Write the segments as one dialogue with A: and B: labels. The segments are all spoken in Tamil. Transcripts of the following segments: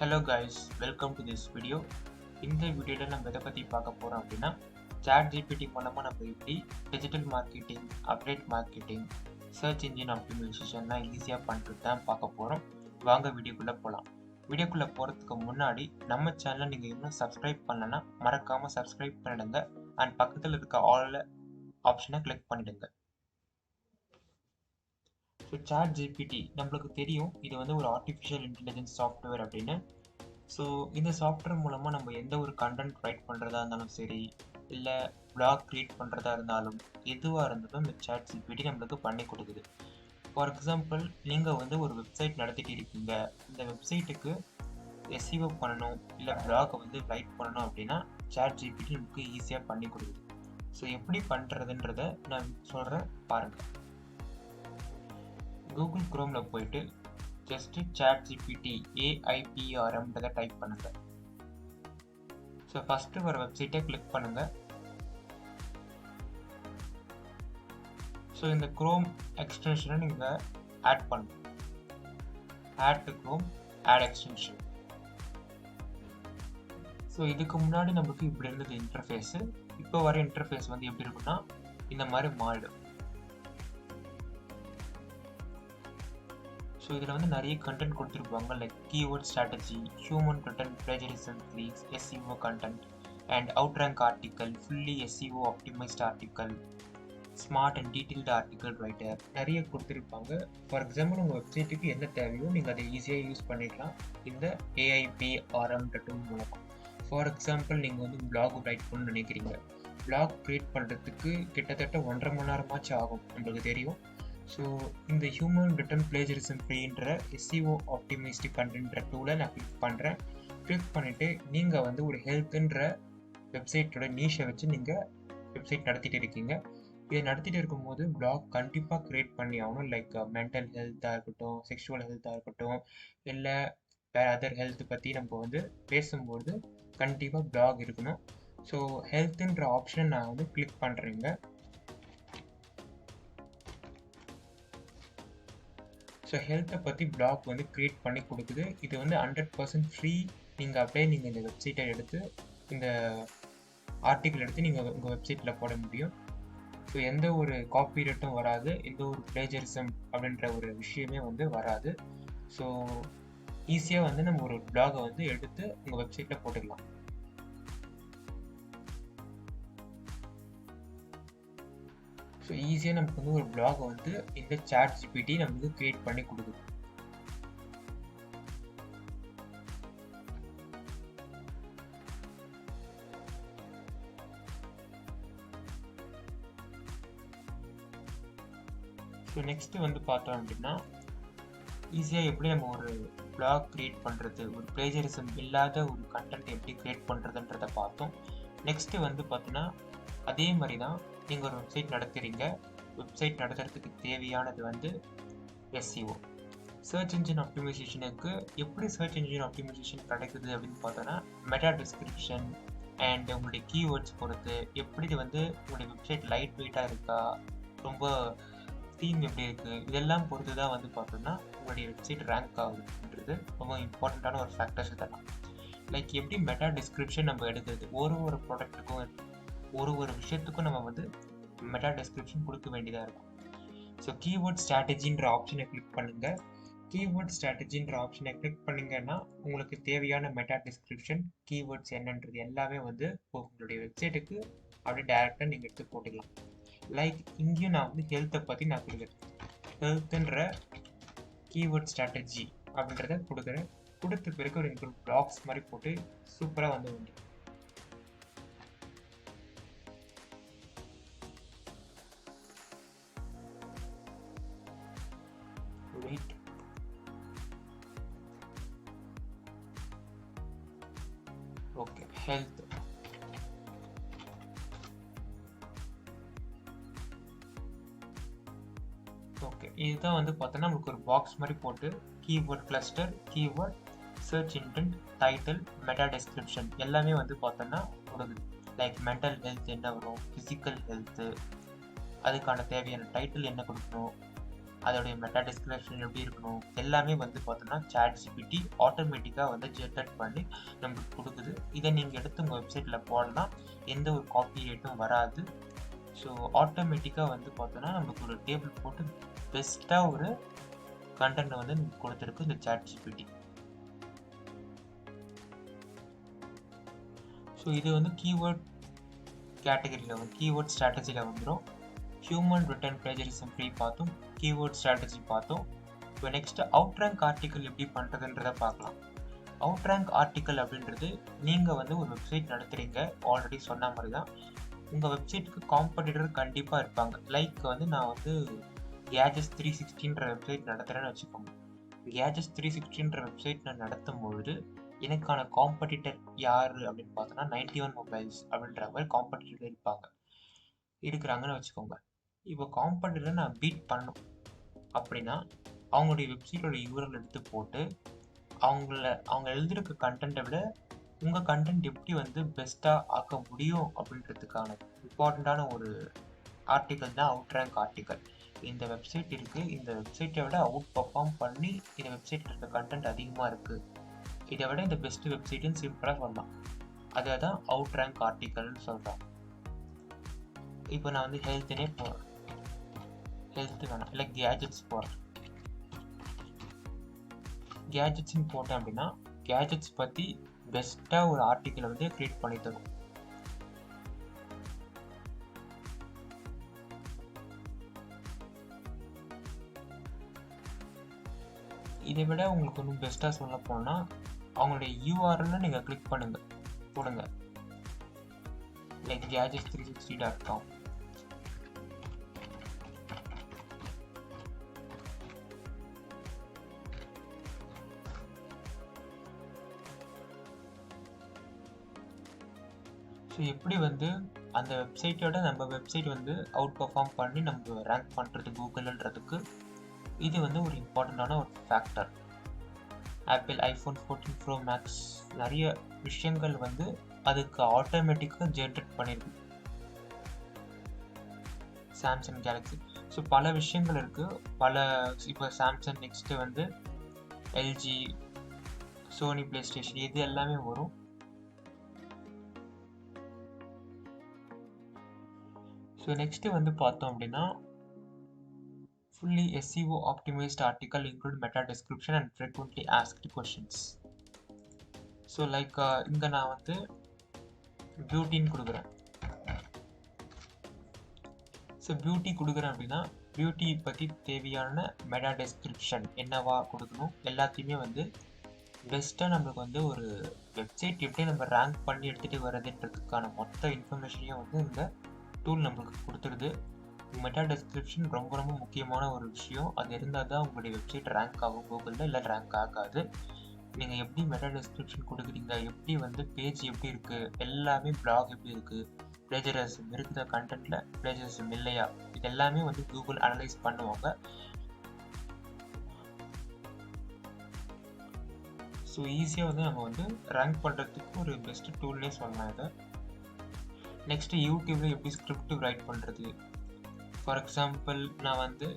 A: Hello guys, welcome to this video. இந்த வீடியோல நம்ம எதை பத்தி பார்க்க போறோம் அப்படின்னா Chat GPT மூலமா நம்ம எப்படி digital marketing, update marketing, search engine ஆப்டிமைசேஷன்லாம் ஈஸியா பண்ணிட்டு தான் பார்க்க போறோம். வாங்க வீடியோக்குள்ள போலாம். வீடியோக்குள்ள போறதுக்கு முன்னாடி நம்ம சேனலை நீங்க இன்னும் சப்ஸ்கிரைப் பண்ணலனா மறக்காம சப்ஸ்கிரைப் பண்ணிடுங்க அண்ட் பக்கத்துல இருக்க ஆல் ஆப்ஷனை கிளிக் பண்ணிடுங்க. ஸோ சாட் ஜிபிடி நம்மளுக்கு தெரியும் இது வந்து ஒரு ஆர்டிஃபிஷியல் இன்டெலிஜென்ஸ் சாஃப்ட்வேர் அப்படின்னு. ஸோ இந்த சாஃப்ட்வேர் மூலமாக நம்ம எந்த ஒரு கண்டென்ட் ரைட் பண்ணுறதா இருந்தாலும் சரி, இல்லை பிளாக் க்ரியேட் பண்ணுறதா இருந்தாலும் எதுவாக இருந்தாலும் இந்த சாட் ஜிபிடி நம்மளுக்கு பண்ணி கொடுக்குது. ஃபார் எக்ஸாம்பிள், நீங்கள் வந்து ஒரு வெப்சைட் நடத்திட்டு இருக்கீங்க, இந்த வெப்சைட்டுக்கு எஸ்இஓ பண்ணணும் இல்லை பிளாகை வந்து ரைட் பண்ணணும் அப்படின்னா சாட் ஜிபிடி நமக்கு ஈஸியாக பண்ணி கொடுக்குது. ஸோ எப்படி பண்ணுறதுன்றதை நான் சொல்கிறேன் பாருங்கள். கூகுள் குரோமில் போயிட்டு ஜஸ்ட் சாட் ஜிபிடி AIPRMன்றதை டைப் பண்ணுங்க. ஸோ ஃபஸ்ட்டு வர வெப்சைட்டை கிளிக் பண்ணுங்க. ஸோ இந்த குரோம் எக்ஸ்டென்ஷனை நீங்கள் ஆட் பண்ணுங்க. Add to Chrome, add extension. So இதுக்கு முன்னாடி நமக்கு இப்படி இருந்தது இன்டர்ஃபேஸு. இப்போ வர இன்டர்ஃபேஸ் வந்து எப்படி இருக்குன்னா இந்த மாதிரி மாறிடும். ஸோ இதில் வந்து நிறைய கண்டென்ட் கொடுத்துருப்பாங்க, like keyword strategy, human content, plagiarism Greeks, SEO content and out rank article, fully SEO optimised article, smart and detailed article writer, நிறைய கொடுத்துருப்பாங்க. ஃபார் எக்ஸாம்பிள், உங்கள் வெப்சைட்டுக்கு என்ன தேவையோ நீங்கள் அதை ஈஸியாக யூஸ் பண்ணிக்கலாம் இந்த AIPRM டூல் மூலமாக. ஃபார் எக்ஸாம்பிள், நீங்கள் வந்து பிளாக் ரைட் பண்ணணும்னு நினைக்கிறீங்க. பிளாக் க்ரியேட் பண்ணுறதுக்கு கிட்டத்தட்ட 1.5 மணி நேரமாச்சும் ஆகும், உங்களுக்கு தெரியும். ஸோ இந்த ஹியூமன் ரிட்டன் பிளேஜரிசம் ஃப்ரீன்ற SEO ஆப்டிமைஸ்டு கண்டென்ட்ன்ற டூலை நான் கிளிக் பண்ணுறேன். கிளிக் பண்ணிவிட்டு நீங்கள் வந்து ஒரு ஹெல்த்துன்ற வெப்சைட்டோட நீஷை வச்சு நீங்கள் வெப்சைட் நடத்திட்டு இருக்கீங்க. இதை நடத்திட்டு இருக்கும்போது பிளாக் கண்டிப்பாக க்ரியேட் பண்ணி ஆகணும். லைக் மென்டல் ஹெல்த்தாக இருக்கட்டும், செக்ஷுவல் ஹெல்த்தாக இருக்கட்டும், இல்லை வேறு அதர் ஹெல்த் பற்றி நம்ம வந்து பேசும்போது கண்டிப்பாக பிளாக் இருக்கணும். ஸோ ஹெல்த்துன்ற ஆப்ஷன் நான் வந்து கிளிக் பண்ணுறேங்க. ஸோ ஹெல்த்தை பற்றி பிளாக் வந்து க்ரியேட் பண்ணி கொடுக்குது. இது வந்து 100% ஃப்ரீ. நீங்கள் அப்படியே நீங்கள் இந்த வெப்சைட்டை எடுத்து, இந்த ஆர்டிக்கிள் எடுத்து நீங்கள் உங்கள் வெப்சைட்டில் போட முடியும். ஸோ எந்த ஒரு காப்பிரைட்டும் வராது, எந்த ஒரு பிளேஜரிசம் அப்படின்ற ஒரு விஷயமே வந்து வராது. ஸோ ஈஸியாக வந்து நம்ம ஒரு பிளாகை வந்து எடுத்து உங்கள் வெப்சைட்டில் போட்டுக்கலாம். ஸோ ஈஸியாக நமக்கு வந்து ஒரு பிளாகை வந்து இந்த சாட் ஜிபிடி நமக்கு கிரியேட் பண்ணி கொடுக்குது. ஸோ நெக்ஸ்ட்டு வந்து பார்த்தோம் அப்படின்னா, ஈஸியாக எப்படி நம்ம ஒரு பிளாக் க்ரியேட் பண்ணுறது, ஒரு பிளேஜரிசம் இல்லாத ஒரு கண்டென்ட் எப்படி க்ரியேட் பண்ணுறதுன்றதை பார்த்தோம். நெக்ஸ்ட்டு வந்து பார்த்தீங்கன்னா, அதே மாதிரி தான் நீங்கள் ஒரு வெப்சைட் நடத்துகிறீங்க. வெப்சைட் நடத்துறதுக்கு தேவையானது வந்து SEO, சர்ச் இன்ஜின் ஆப்டிமைசேஷனுக்கு. எப்படி சர்ச் இன்ஜின் ஆப்டிமைசேஷன் கிடைக்குது அப்படின்னு பார்த்தோன்னா, மெட்டா டிஸ்கிரிப்ஷன் அண்ட் உங்களுடைய கீவேர்ட்ஸ் பொறுத்து, எப்படி இது வந்து உங்களுடைய வெப்சைட் லைட் வெயிட்டாக இருக்கா, ரொம்ப தீம் எப்படி இருக்குது, இதெல்லாம் பொறுத்து தான் வந்து பார்த்தோன்னா உங்களுடைய வெப்சைட் ரேங்க் ஆகுதுன்றது ரொம்ப இம்பார்ட்டண்ட்டான ஒரு ஃபேக்டர்ஸ் இதெல்லாம். லைக் எப்படி மெட்டா டிஸ்கிரிப்ஷன் நம்ம எடுக்கிறது, ஒரு ப்ராடக்ட்டுக்கும் ஒரு விஷயத்துக்கும் நம்ம வந்து மெட்டா டிஸ்கிரிப்ஷன் கொடுக்க வேண்டியதாக இருக்கும். ஸோ கீவேர்ட் ஸ்ட்ராட்டஜின்ற ஆப்ஷனை கிளிக் பண்ணுங்கள். கீவேர்ட் ஸ்ட்ராட்டஜின்ற ஆப்ஷனை கிளிக் பண்ணிங்கன்னா உங்களுக்கு தேவையான மெட்டா டிஸ்கிரிப்ஷன், கீவேர்ட்ஸ் என்னன்றது எல்லாமே வந்து உங்களுடைய வெப்சைட்டுக்கு அப்படியே டேரெக்டாக நீங்கள் எடுத்து போட்டுக்கலாம். லைக் இங்கேயும் நான் வந்து ஹெல்த்தை பற்றி நான் கொடுக்குறேன். ஹெல்த்துன்ற கீவேர்ட் ஸ்ட்ராட்டஜி அப்படின்றத கொடுக்குறேன். கொடுத்த பிறகு ஒரு பிளாக்ஸ் மாதிரி போட்டு சூப்பராக வந்து உண்டு. Wait, okay, health. ஓகே, இதுதான் வந்து பார்த்தோன்னா நமக்கு ஒரு பாக்ஸ் மாதிரி போட்டு keyword cluster, keyword, search intent, title, meta description எல்லாமே வந்து பார்த்தோன்னா கொடுக்குது. லைக் மென்டல் ஹெல்த் என்ன வரும், ஃபிசிக்கல் ஹெல்த்து, அதுக்கான தேவையான டைட்டில் என்ன கொடுக்கணும், அதோடைய மெட்டா டிஸ்கிரிப்ஷன் எப்படி இருக்கணும் எல்லாமே வந்து பார்த்தோன்னா சாட் ஜிபிடி ஆட்டோமேட்டிக்காக வந்து ஜென்ரேட் பண்ணி நம்மளுக்கு கொடுக்குது. இதை நீங்கள் எடுத்து உங்கள் வெப்சைட்டில் போடலாம், எந்த ஒரு காப்பி ரேட்டும் வராது. ஸோ ஆட்டோமேட்டிக்காக வந்து பார்த்தோன்னா நம்மளுக்கு ஒரு டேபிள் போட்டு பெஸ்ட்டாக ஒரு கண்டென்ட் வந்து கொடுத்துருக்கு இந்த சாட் ஜிபிடி. ஸோ இது வந்து கீவேர்ட் கேட்டகரியில் வந்து கீவேர்ட் ஸ்ட்ராட்டஜியில் வந்துடும். ஹியூமன் ரிட்டன் பிளேஜரிசம் ஃப்ரீ பார்த்தோம், கீவேர்ட் ஸ்ட்ராட்டஜி பார்த்தோம். இப்போ நெக்ஸ்ட் அவுட் ரேங்க் ஆர்டிக்கல் எப்படி பண்ணுறதுன்றதை பார்க்கலாம். அவுட் ரேங்க் ஆர்டிக்கல் அப்படின்றது நீங்கள் வந்து ஒரு வெப்சைட் நடத்துகிறீங்க, ஆல்ரெடி சொன்ன மாதிரி தான் உங்கள் வெப்சைட்டுக்கு காம்படிட்டர் கண்டிப்பாக இருப்பாங்க. லைக் வந்து நான் வந்து கேஜஸ் 360ன்ற வெப்சைட் நடத்துகிறேன்னு வச்சுக்கோங்க. கேஜஸ் 360ன்ற வெப்சைட் நான் நடத்தும் பொழுது எனக்கான காம்படிட்டர் யார் அப்படின்னு பார்த்தோன்னா 91 மொபைல்ஸ் அப்படின்ற மாதிரி காம்படிட்டர் இருக்கிறாங்கன்னு வச்சுக்கோங்க. இப்போ காம்படிட்டரை நான் பீட் பண்ணணும் அப்படின்னா அவங்களுடைய வெப்சைட்டோட யூஆர்எல் எடுத்து போட்டு அவங்க எழுதியிருக்க கண்டென்ட்டை விட உங்கள் கண்டென்ட் எப்படி வந்து பெஸ்ட்டாக ஆக்க முடியும் அப்படின்றதுக்கான இம்பார்ட்டண்ட்டான ஒரு ஆர்டிக்கல் தான் அவுட் ரேங்க் ஆர்டிக்கல். இந்த வெப்சைட் இருக்குது, இந்த வெப்சைட்டை விட அவுட் பர்ஃபார்ம் பண்ணி இந்த வெப்சைட்டில் இருக்க கண்டென்ட் அதிகமாக இருக்குது, இதை விட இந்த பெஸ்ட் வெப்சைட்டுன்னு சிம்பிளாக சொல்லலாம். அதை தான் அவுட் ரேங்க் ஆர்டிக்கல்னு சொல்கிறோம். இப்போ நான் வந்து ஹெல்த்துனே போகிறேன், ஹெல்த்து வேணாம், இல்லை கேஜெட்ஸ் போகிறேன். கேஜெட்ஸ்ன்னு போட்டேன் அப்படின்னா கேஜெட்ஸ் பற்றி பெஸ்ட்டாக ஒரு ஆர்டிக்கலை வந்து க்ரியேட் பண்ணி தரும். இதை விட உங்களுக்கு ஒன்றும் பெஸ்ட்டாக சொல்ல போனால் அவங்களுடைய யூஆர்எல்ல நீங்கள் கிளிக் பண்ணுங்கள், போடுங்க, லைக் gadgets360.com. ஸோ எப்படி வந்து அந்த வெப்சைட்டோட நம்ம வெப்சைட் வந்து அவுட் பர்ஃபார்ம் பண்ணி நம்ம ரேங்க் பண்ணுறது கூகுள்ன்றதுக்கு இது வந்து ஒரு இம்பார்ட்டண்ட்டான ஒரு factor. Apple iPhone 14 pro max நிறைய விஷயங்கள் வந்து அதுக்கு ஆட்டோமேட்டிக்காக ஜென்ரேட் பண்ணியிருக்கு. சாம்சங் கேலக்ஸி, ஸோ பல விஷயங்கள் இருக்குது. இப்போ சாம்சங் நெக்ஸ்ட்டு வந்து எல்ஜி, சோனி பிளே ஸ்டேஷன், இது எல்லாமே வரும். ஸோ நெக்ஸ்ட்டு வந்து பார்த்தோம் அப்படின்னா fully SEO optimized article include meta description and frequently asked questions. So like இங்கே நான் வந்து பியூட்டின்னு கொடுக்குறேன். ஸோ பியூட்டி கொடுக்குறேன் அப்படின்னா பியூட்டி பற்றி தேவையான மெட்டா டெஸ்கிரிப்ஷன் என்னவா கொடுக்கணும் எல்லாத்தையுமே வந்து பெஸ்ட்டாக நம்மளுக்கு வந்து ஒரு வெப்சைட் எப்படி நம்ம ரேங்க் பண்ணி எடுத்துகிட்டு வர்றதுன்றதுக்கான மொத்த இன்ஃபர்மேஷனையும் வந்து இந்த டூல் நம்மளுக்கு கொடுத்துருது. மெட்டா டெஸ்கிரிப்ஷன் ரொம்ப ரொம்ப முக்கியமான ஒரு விஷயம். அது இருந்தால் தான் உங்களுடைய வெப்சைட் ரேங்க் ஆகும் கூகுளில், இல்லை ரேங்க் ஆகாது. நீங்கள் எப்படி மெட்டா டெஸ்கிரிப்ஷன் கொடுக்குறீங்க, எப்படி வந்து பேஜ் எப்படி இருக்குது, எல்லாமே பிளாக் எப்படி இருக்குது, பிளேஜரிசம் இருக்கிற கண்டென்ட்டில் பிளேஜரிசம் இல்லையா, இது எல்லாமே வந்து கூகுள் அனலைஸ் பண்ணுவாங்க. ஸோ ஈஸியாக வந்து நம்ம வந்து ரேங்க் பண்ணுறதுக்கு ஒரு பெஸ்ட்டு டூல்னே சொல்லலாம் இதை. நெக்ஸ்ட்டு யூடியூப்பில் எப்படி ஸ்கிரிப்ட் ரைட் பண்ணுறது. ஃபார் எக்ஸாம்பிள் நான் வந்து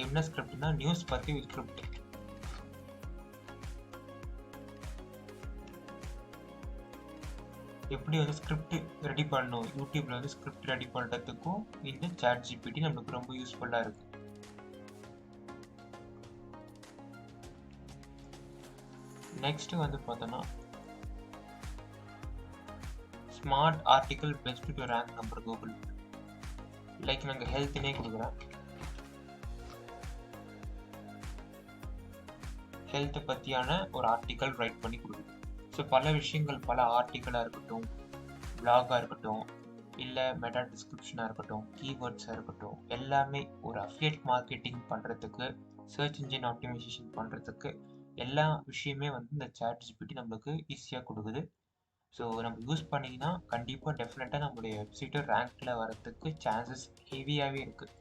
A: என்ன ஸ்கிரிப்ட்னா நியூஸ் பற்றி ஒரு ஸ்கிரிப்ட். எப்படி வந்து ஸ்கிரிப்ட் ரெடி பண்ணணும், யூடியூப்ல வந்து ஸ்கிரிப்ட் ரெடி பண்ணுறதுக்கும் இந்த சாட் ஜிபிடி நம்மளுக்கு ரொம்ப யூஸ்ஃபுல்லாக இருக்கு. நெக்ஸ்ட் வந்து பார்த்தோன்னா smart article best to rank number Google. Like நாங்கள் ஹெல்த்னே கொடுக்குறேன், ஹெல்த்தை பற்றியான ஒரு ஆர்டிக்கல் ரைட் பண்ணி கொடுக்குது. ஸோ பல விஷயங்கள், பல ஆர்டிக்கலாக இருக்கட்டும், பிளாகாக இருக்கட்டும், இல்லை மெட்டா டிஸ்கிரிப்ஷனாக இருக்கட்டும், கீவேர்ட்ஸாக இருக்கட்டும், எல்லாமே ஒரு அஃபிலியேட் மார்க்கெட்டிங் பண்ணுறதுக்கு, சர்ச் இன்ஜின் ஆப்டிமைசேஷன் பண்ணுறதுக்கு எல்லா விஷயமே வந்து இந்த சாட் ஜிபிடி நம்மளுக்கு ஈஸியாக கொடுக்குது. ஸோ நம்ம யூஸ் பண்ணிங்கன்னா கண்டிப்பாக டெஃபினட்டாக நம்மளுடைய வெப்சைட்டு ரேங்க்கில் வரதுக்கு சான்சஸ் ஹெவியாகவே இருக்குது.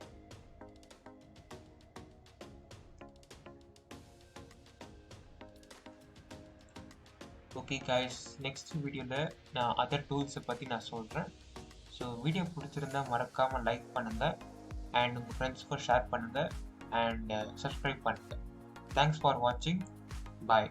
A: ஓகே கைஸ், நெக்ஸ்ட் வீடியோவில் நான் அதர் டூல்ஸை பற்றி நான் சொல்கிறேன். ஸோ வீடியோ பிடிச்சிருந்தா மறக்காமல் லைக் பண்ணுங்கள் அண்ட் உங்கள் ஃப்ரெண்ட்ஸ்க்கும் ஷேர் பண்ணுங்கள். அண்ட் சப்ஸ்கிரைப் பண்ணுங்கள். தேங்க்ஸ் ஃபார் வாட்சிங். பாய்.